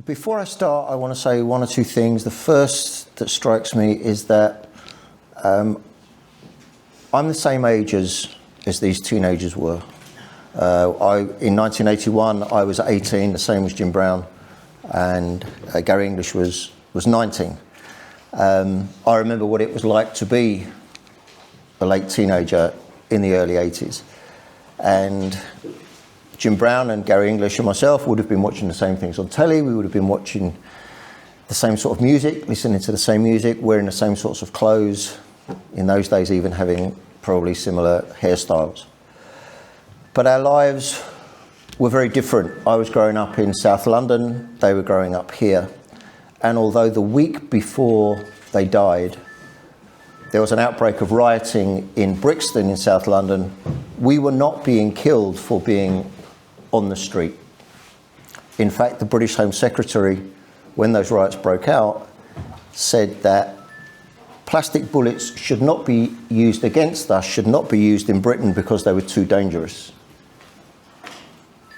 Before I start, I want to say one or two things. The first that strikes me is that I'm the same age as these teenagers were. In 1981, I was 18, the same as Jim Brown, and Gary English was 19. I remember what it was like to be a late teenager in the early 80s. And Jim Brown and Gary English and myself would have been watching the same things on telly. We would have been watching the same sort of music, listening to the same music, wearing the same sorts of clothes. In those days, even having probably similar hairstyles. But our lives were very different. I was growing up in South London. They were growing up here. And although the week before they died, there was an outbreak of rioting in Brixton in South London, we were not being killed for being on the street. In fact, the British Home Secretary, when those riots broke out, said that plastic bullets should not be used against us, should not be used in Britain because they were too dangerous.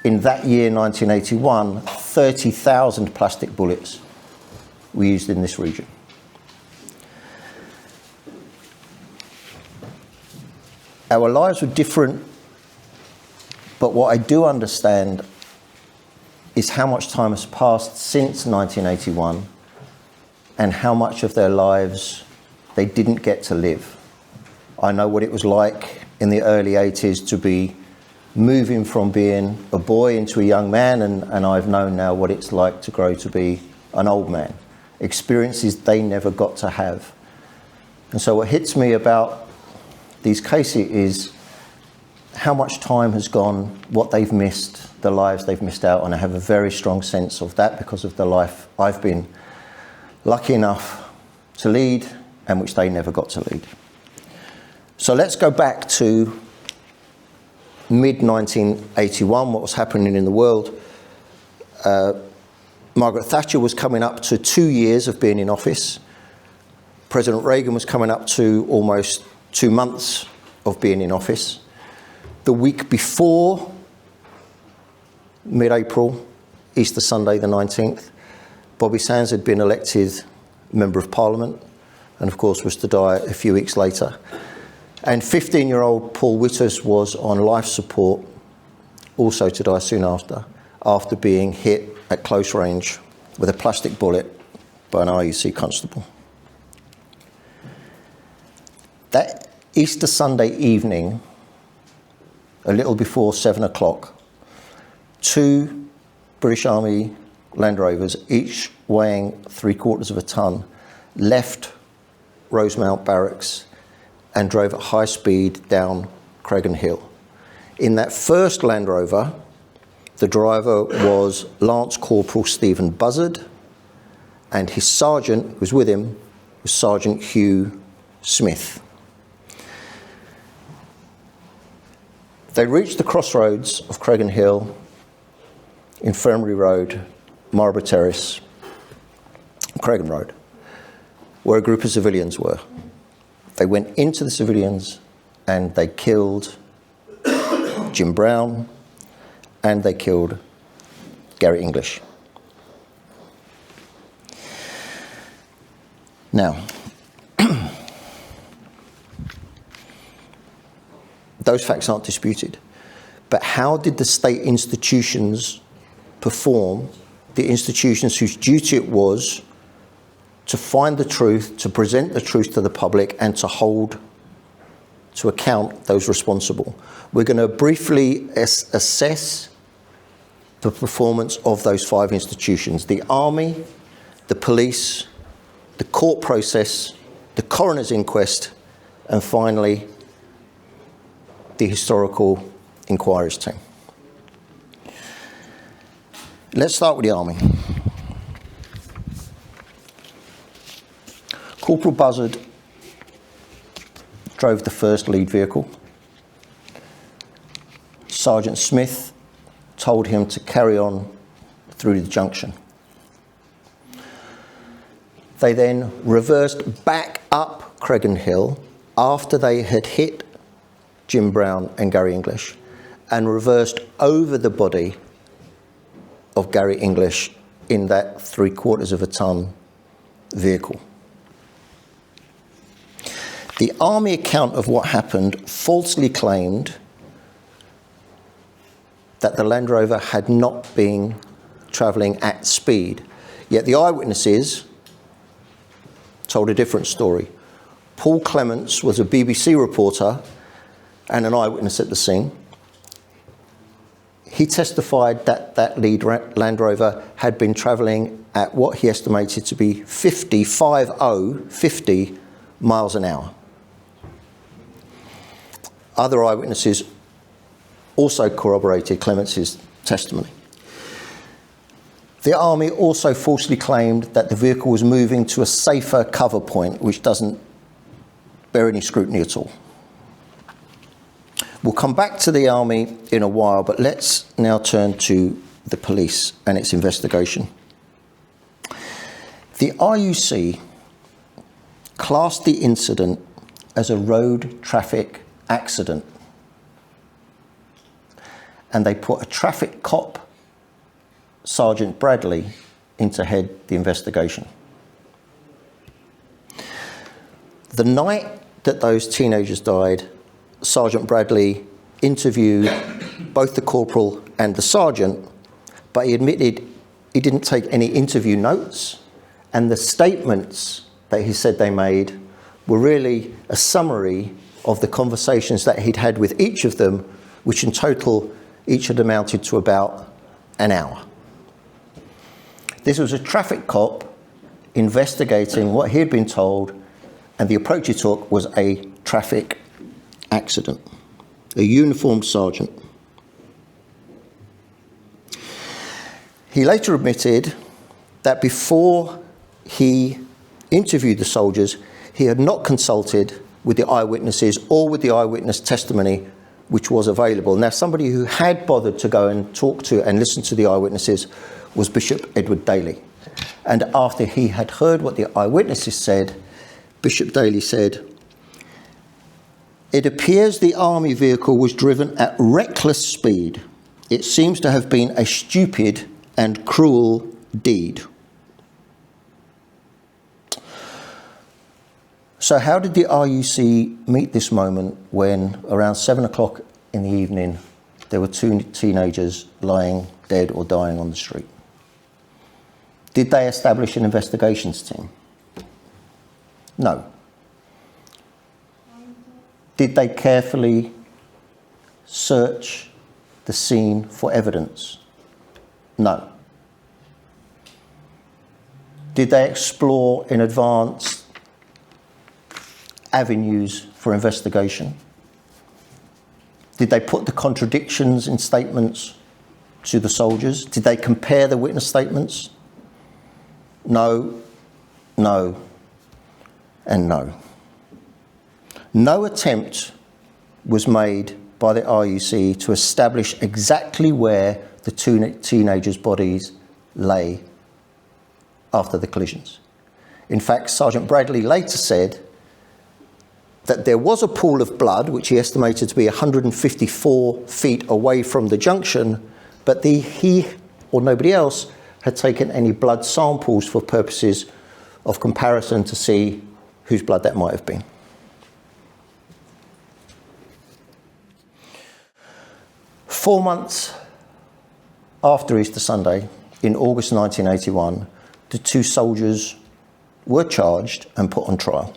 In that year, 1981, 30,000 plastic bullets were used in this region. Our lives were different, but what I do understand is how much time has passed since 1981 and how much of their lives they didn't get to live. I know what it was like in the early 80s to be moving from being a boy into a young man, and I've known now what it's like to grow to be an old man. Experiences they never got to have. And so what hits me about these cases is how much time has gone, what they've missed, the lives they've missed out on. I have a very strong sense of that because of the life I've been lucky enough to lead and which they never got to lead. So let's go back to mid-1981, what was happening in the world. Margaret Thatcher was coming up to 2 years of being in office. President Reagan was coming up to almost 2 months of being in office. The week before, mid-April, Easter Sunday the 19th, Bobby Sands had been elected Member of Parliament and of course was to die a few weeks later. And 15-year-old Paul Whitters was on life support, also to die soon after being hit at close range with a plastic bullet by an RUC constable. That Easter Sunday evening, a little before 7 o'clock, 2 British Army Land Rovers, each weighing 3/4 of a tonne, left Rosemount Barracks and drove at high speed down Cregan Hill. In that first Land Rover, the driver was Lance Corporal Stephen Buzzard, and his sergeant, who was with him, was Sergeant Hugh Smith. They reached the crossroads of Cregan Hill, Infirmary Road, Marlborough Terrace, Cregan Road, where a group of civilians were. They went into the civilians and they killed Jim Brown and they killed Gary English. Now, those facts aren't disputed. But how did the state institutions perform, the institutions whose duty it was to find the truth, to present the truth to the public, and to hold to account those responsible? We're going to briefly assess the performance of those 5 institutions: the army, the police, the court process, the coroner's inquest, and finally, the historical inquiries team. Let's start with the army. Corporal Buzzard drove the first lead vehicle. Sergeant Smith told him to carry on through the junction. They then reversed back up Cregan Hill after they had hit Jim Brown and Gary English, and reversed over the body of Gary English in that 3/4 of a tonne vehicle. The Army account of what happened falsely claimed that the Land Rover had not been travelling at speed, yet the eyewitnesses told a different story. Paul Clements was a BBC reporter and an eyewitness at the scene. He testified that that lead Land Rover had been travelling at what he estimated to be 50 miles an hour. Other eyewitnesses also corroborated Clements' testimony. The Army also falsely claimed that the vehicle was moving to a safer cover point, which doesn't bear any scrutiny at all. We'll come back to the Army in a while, but let's now turn to the police and its investigation. The RUC classed the incident as a road traffic accident, and they put a traffic cop, Sergeant Bradley, in to head the investigation. The night that those teenagers died, Sergeant Bradley interviewed both the corporal and the sergeant, but he admitted he didn't take any interview notes, and the statements that he said they made were really a summary of the conversations that he'd had with each of them, which in total each had amounted to about an hour. This was a traffic cop investigating what he had been told, and the approach he took was a traffic accident. A uniformed sergeant. He later admitted that before he interviewed the soldiers, he had not consulted with the eyewitnesses or with the eyewitness testimony which was available. Now, somebody who had bothered to go and talk to and listen to the eyewitnesses was Bishop Edward Daly. And after he had heard what the eyewitnesses said, Bishop Daly said, "It appears the Army vehicle was driven at reckless speed. It seems to have been a stupid and cruel deed." So how did the RUC meet this moment when around 7 o'clock in the evening there were two teenagers lying dead or dying on the street? Did they establish an investigations team? No. Did they carefully search the scene for evidence? No. Did they explore in advance avenues for investigation? Did they put the contradictions in statements to the soldiers? Did they compare the witness statements? No, no, and no. No attempt was made by the RUC to establish exactly where the two teenagers' bodies lay after the collisions. In fact, Sergeant Bradley later said that there was a pool of blood, which he estimated to be 154 feet away from the junction, but he or nobody else had taken any blood samples for purposes of comparison to see whose blood that might have been. Four months after Easter Sunday, in August 1981, the two soldiers were charged and put on trial.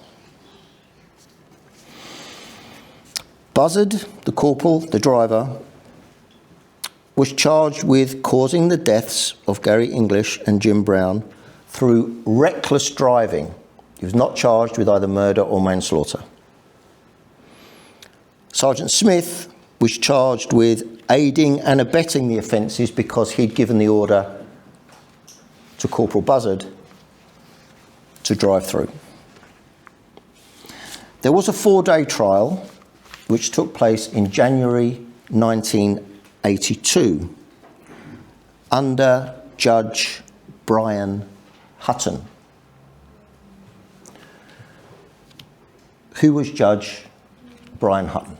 Buzzard, the corporal, the driver, was charged with causing the deaths of Gary English and Jim Brown through reckless driving. He was not charged with either murder or manslaughter. Sergeant Smith was charged with aiding and abetting the offences because he'd given the order to Corporal Buzzard to drive through. There was a 4-day trial which took place in January 1982 under Judge Brian Hutton. Who was Judge Brian Hutton?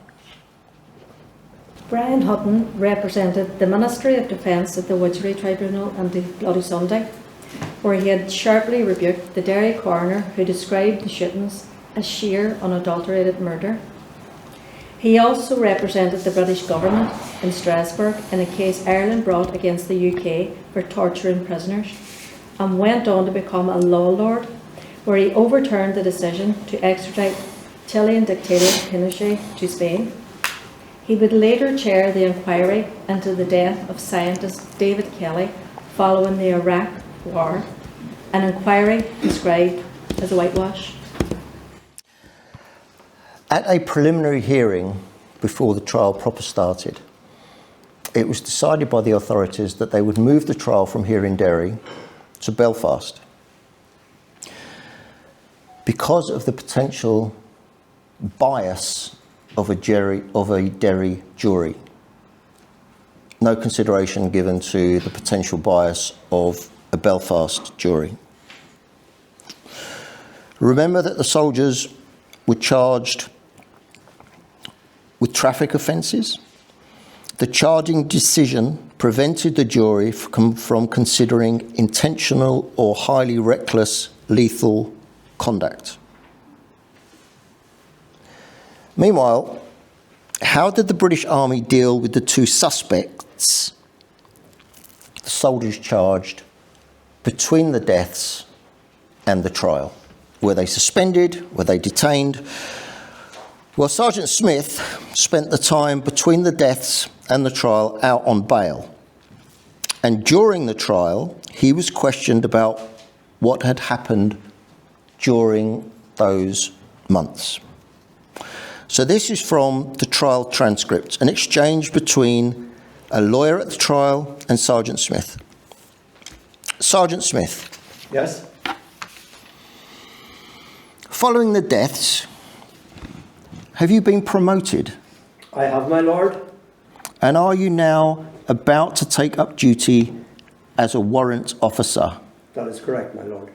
Brian Hutton represented the Ministry of Defence at the Widgery Tribunal on the Bloody Sunday, where he had sharply rebuked the Derry coroner who described the shootings as sheer unadulterated murder. He also represented the British government in Strasbourg in a case Ireland brought against the UK for torturing prisoners, and went on to become a law lord, where he overturned the decision to extradite Chilean dictator Pinochet to Spain. He would later chair the inquiry into the death of scientist David Kelly following the Iraq War, an inquiry described as a whitewash. At a preliminary hearing before the trial proper started, it was decided by the authorities that they would move the trial from here in Derry to Belfast because of the potential bias of a Derry jury. No consideration given to the potential bias of a Belfast jury. Remember that the soldiers were charged with traffic offences. The charging decision prevented the jury from considering intentional or highly reckless lethal conduct. Meanwhile, how did the British Army deal with the two suspects, the soldiers charged, between the deaths and the trial? Were they suspended? Were they detained? Well, Sergeant Smith spent the time between the deaths and the trial out on bail. And during the trial, he was questioned about what had happened during those months. So this is from the trial transcript, an exchange between a lawyer at the trial and Sergeant Smith. Sergeant Smith. Yes? Following the deaths, have you been promoted? I have, my lord. And are you now about to take up duty as a warrant officer? That is correct, my lord.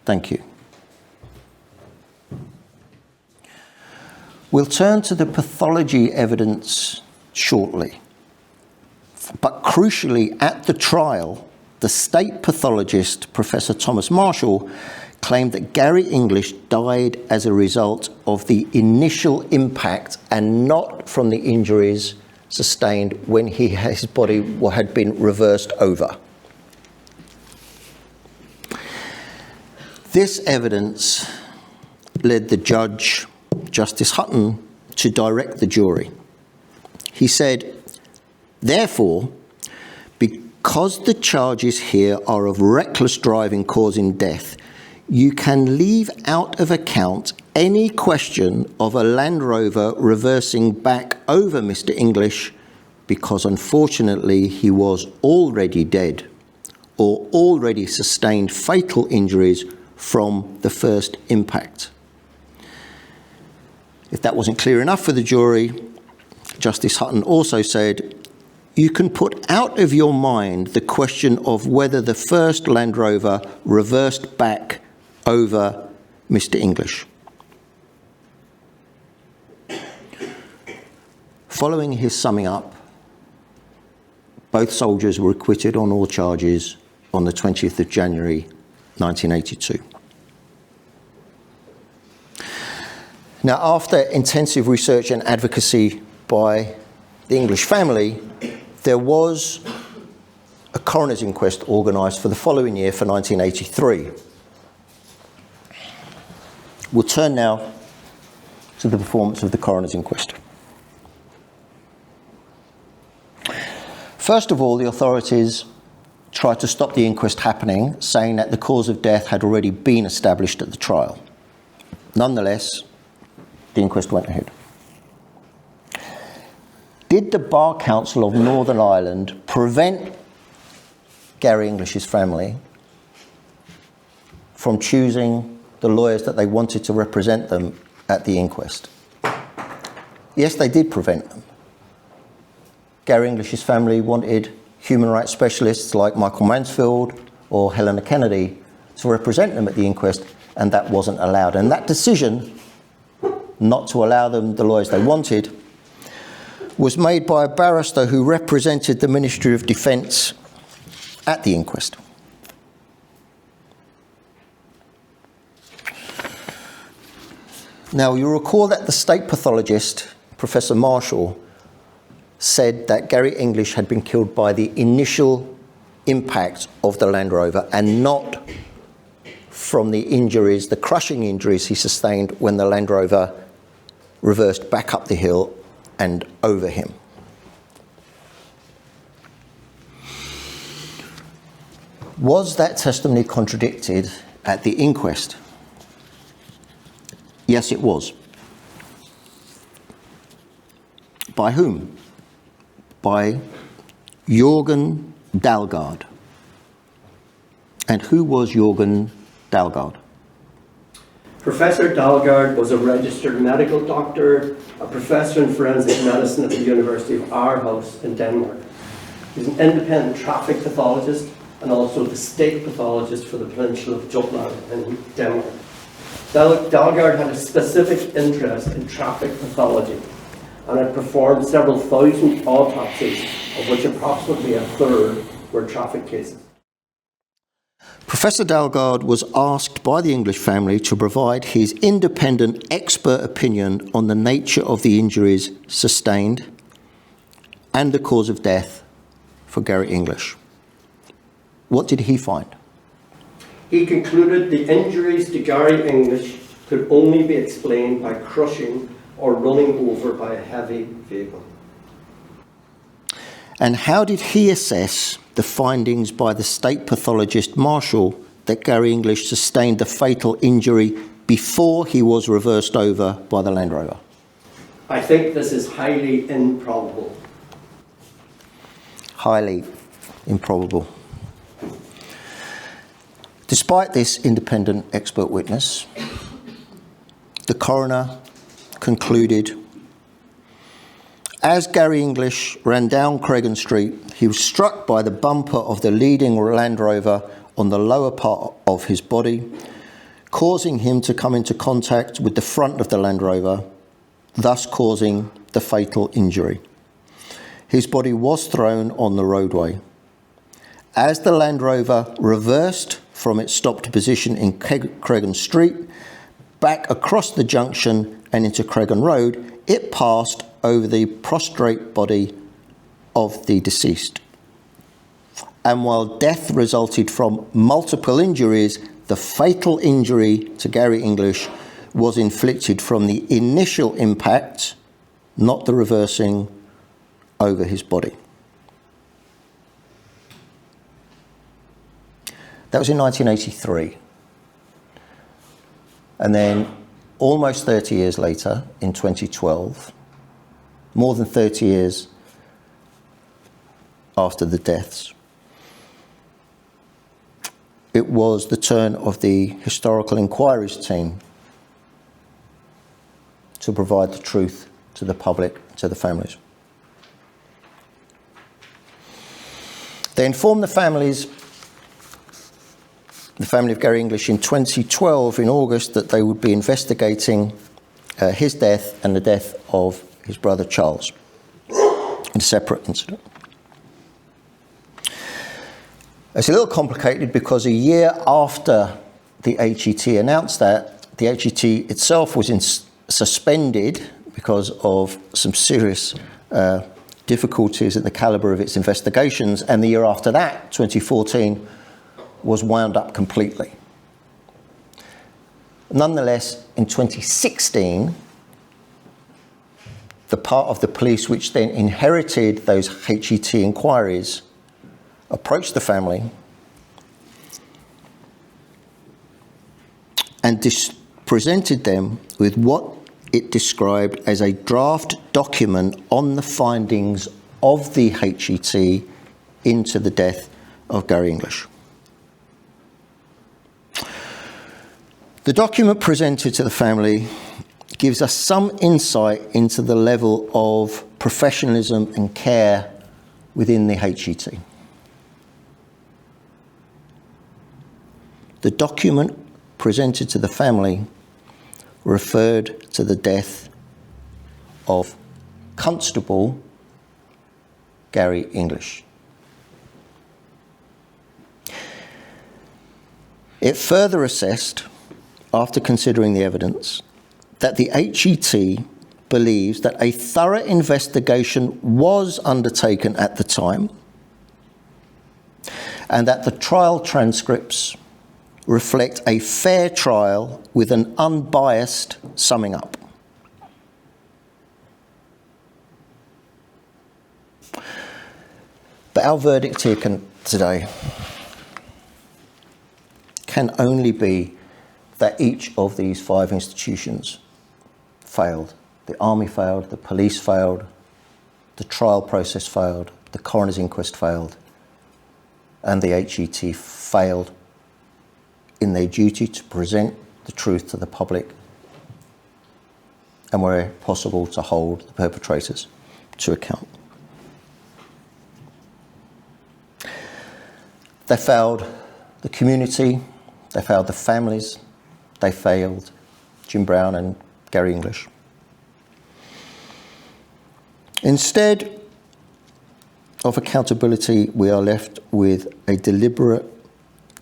Thank you. We'll turn to the pathology evidence shortly. But crucially, at the trial, the state pathologist, Professor Thomas Marshall, claimed that Gary English died as a result of the initial impact and not from the injuries sustained when his body had been reversed over. This evidence led the judge, Justice Hutton, to direct the jury. He said, therefore, because the charges here are of reckless driving causing death, you can leave out of account any question of a Land Rover reversing back over Mr. English because unfortunately he was already dead or already sustained fatal injuries from the first impact. If that wasn't clear enough for the jury, Justice Hutton also said, you can put out of your mind the question of whether the first Land Rover reversed back over Mr. English. Following his summing up, both soldiers were acquitted on all charges on the 20th of January 1982. Now, after intensive research and advocacy by the English family, there was a coroner's inquest organised for the following year for 1983. We'll turn now to the performance of the coroner's inquest. First of all, the authorities tried to stop the inquest happening, saying that the cause of death had already been established at the trial. Nonetheless, the inquest went ahead. Did the Bar Council of Northern Ireland prevent Gary English's family from choosing the lawyers that they wanted to represent them at the inquest? Yes, they did prevent them. Gary English's family wanted human rights specialists like Michael Mansfield or Helena Kennedy to represent them at the inquest, and that wasn't allowed. And that decision not to allow them the lawyers they wanted was made by a barrister who represented the Ministry of Defence at the inquest. Now, you'll recall that the state pathologist, Professor Marshall, said that Gary English had been killed by the initial impact of the Land Rover and not from the injuries, the crushing injuries he sustained when the Land Rover reversed back up the hill and over him. Was that testimony contradicted at the inquest? Yes, it was. By whom? By Jørgen Dalgaard. And who was Jørgen Dalgaard? Professor Dalgaard was a registered medical doctor, a professor in forensic medicine at the University of Aarhus in Denmark. He's an independent traffic pathologist and also the state pathologist for the peninsula of Jutland in Denmark. Dalgaard had a specific interest in traffic pathology and had performed several thousand autopsies, of which approximately a third were traffic cases. Professor Dalgaard was asked by the English family to provide his independent expert opinion on the nature of the injuries sustained and the cause of death for Gary English. What did he find? He concluded the injuries to Gary English could only be explained by crushing or running over by a heavy vehicle. And how did he assess the findings by the state pathologist Marshall that Gary English sustained the fatal injury before he was reversed over by the Land Rover? I think this is highly improbable. Highly improbable. Despite this independent expert witness, the coroner concluded, as Gary English ran down Cregan Street, he was struck by the bumper of the leading Land Rover on the lower part of his body, causing him to come into contact with the front of the Land Rover, thus causing the fatal injury. His body was thrown on the roadway. As the Land Rover reversed from its stopped position in Cregan Street, back across the junction and into Cregan Road, it passed over the prostrate body of the deceased. And while death resulted from multiple injuries, the fatal injury to Gary English was inflicted from the initial impact, not the reversing over his body. That was in 1983. And then almost 30 years later, in 2012, more than 30 years after the deaths, it was the turn of the Historical Inquiries team to provide the truth to the public, to the families. They informed the family of Gary English in 2012, in August, that they would be investigating his death and the death of his brother Charles in a separate incident. It's a little complicated because a year after the HET announced that, the HET itself was suspended because of some serious difficulties in the calibre of its investigations, and the year after that, 2014, was wound up completely. Nonetheless, in 2016, the part of the police which then inherited those HET inquiries approached the family and presented them with what it described as a draft document on the findings of the HET into the death of Gary English. The document presented to the family gives us some insight into the level of professionalism and care within the HET. The document presented to the family referred to the death of Constable Gary English. It further assessed, after considering the evidence, that the HET believes that a thorough investigation was undertaken at the time and that the trial transcripts reflect a fair trial with an unbiased summing up. But our verdict here today can only be that each of these 5 institutions failed. The army failed, the police failed, the trial process failed, the coroner's inquest failed, and the HET failed in their duty to present the truth to the public and, where possible, to hold the perpetrators to account. They failed the community, they failed the families, they failed Jim Brown and Gary English. Instead of accountability, we are left with a deliberate,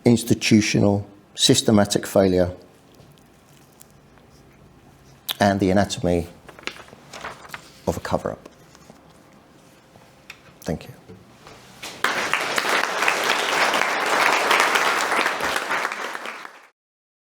institutional, systematic failure and the anatomy of a cover-up. Thank you.